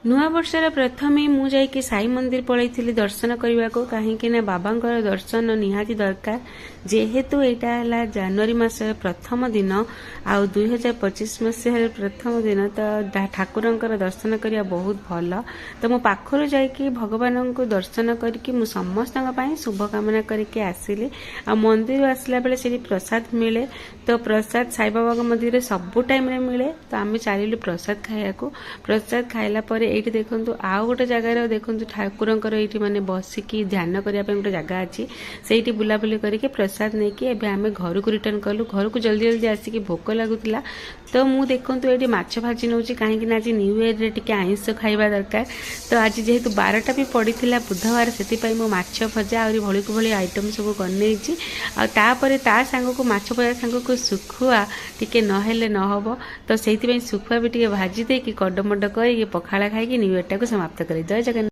ନୂଆ ବର୍ଷର ପ୍ରଥମେ ମୁଁ ଯାଇକି ସାଇ ମନ୍ଦିର ପଳେଇଥିଲି ଦର୍ଶନ କରିବାକୁ, କାହିଁକି ନା ବାବାଙ୍କର ଦର୍ଶନ ନିହାତି ଦରକାର। ଯେହେତୁ ଏଇଟା ହେଲା ଜାନୁଆରୀ ମାସର ପ୍ରଥମ ଦିନ ଆଉ 2025 ମସିହାର ପ୍ରଥମ ଦିନ, ତ ଠାକୁରଙ୍କର ଦର୍ଶନ କରିବା ବହୁତ ଭଲ। ତ ମୁଁ ପାଖରୁ ଯାଇକି ଭଗବାନଙ୍କୁ ଦର୍ଶନ କରିକି ମୁଁ ସମସ୍ତଙ୍କ ପାଇଁ ଶୁଭକାମନା କରିକି ଆସିଲି। ଆଉ ମନ୍ଦିର ଆସିଲା ବେଳେ ସେଠି ପ୍ରସାଦ ମିଳେ, ତ ପ୍ରସାଦ ସାଇବାବାଙ୍କ ମନ୍ଦିରରେ ସବୁ ଟାଇମରେ ମିଳେ। ତ ଆମେ ଚାଲିଲୁ ପ୍ରସାଦ ଖାଇବାକୁ। ପ୍ରସାଦ ଖାଇଲା ପରେ ଏଇଠି ଦେଖନ୍ତୁ ଆଉ ଗୋଟେ ଜାଗାରେ ଦେଖନ୍ତୁ ଠାକୁରଙ୍କର ଏଇଠି ମାନେ ବସିକି ଧ୍ୟାନ କରିବା ପାଇଁ ଗୋଟେ ଜାଗା ଅଛି। ସେଇଠି ବୁଲାବୁଲି କରିକି ପ୍ରସାଦ ନେଇକି ଏବେ ଆମେ ଘରକୁ ରିଟର୍ନ କଲୁ। ଘରକୁ ଜଲ୍ଦି ଜଲ୍ଦି ଆସିକି ଭୋକ ଲାଗୁଥିଲା, ତ ମୁଁ ଦେଖନ୍ତୁ ଏଇଠି ମାଛ ଭାଜି ନେଉଛି, କାହିଁକି ନା ଆଜି ନ୍ୟୁ ଇୟରରେ ଟିକେ ଆଇଁଷ ଖାଇବା ଦରକାର। ତ ଆଜି ଯେହେତୁ ବାରଟା ବି ପଡ଼ିଥିଲା ବୁଧବାର, ସେଥିପାଇଁ ମୁଁ ମାଛ ଭଜା ଆହୁରି ଭଳିକୁ ଭଳି ଆଇଟମ୍ ସବୁ ବନେଇଛି। ଆଉ ତାପରେ ତା ସାଙ୍ଗକୁ ମାଛ ଭଜା ସାଙ୍ଗକୁ ଶୁଖୁଆ ଟିକେ ନହେଲେ ନହବ, ତ ସେଇଥିପାଇଁ ଶୁଖୁଆ ବି ଟିକେ ଭାଜି ଦେଇକି କଡ଼ମଡ଼ କରିକି ପଖାଳ ଖାଇକି ନ୍ୟୁ ଇୟରଟାକୁ ସମାପ୍ତ କରେ। ଜୟ ଜଗନ୍ନାଥ।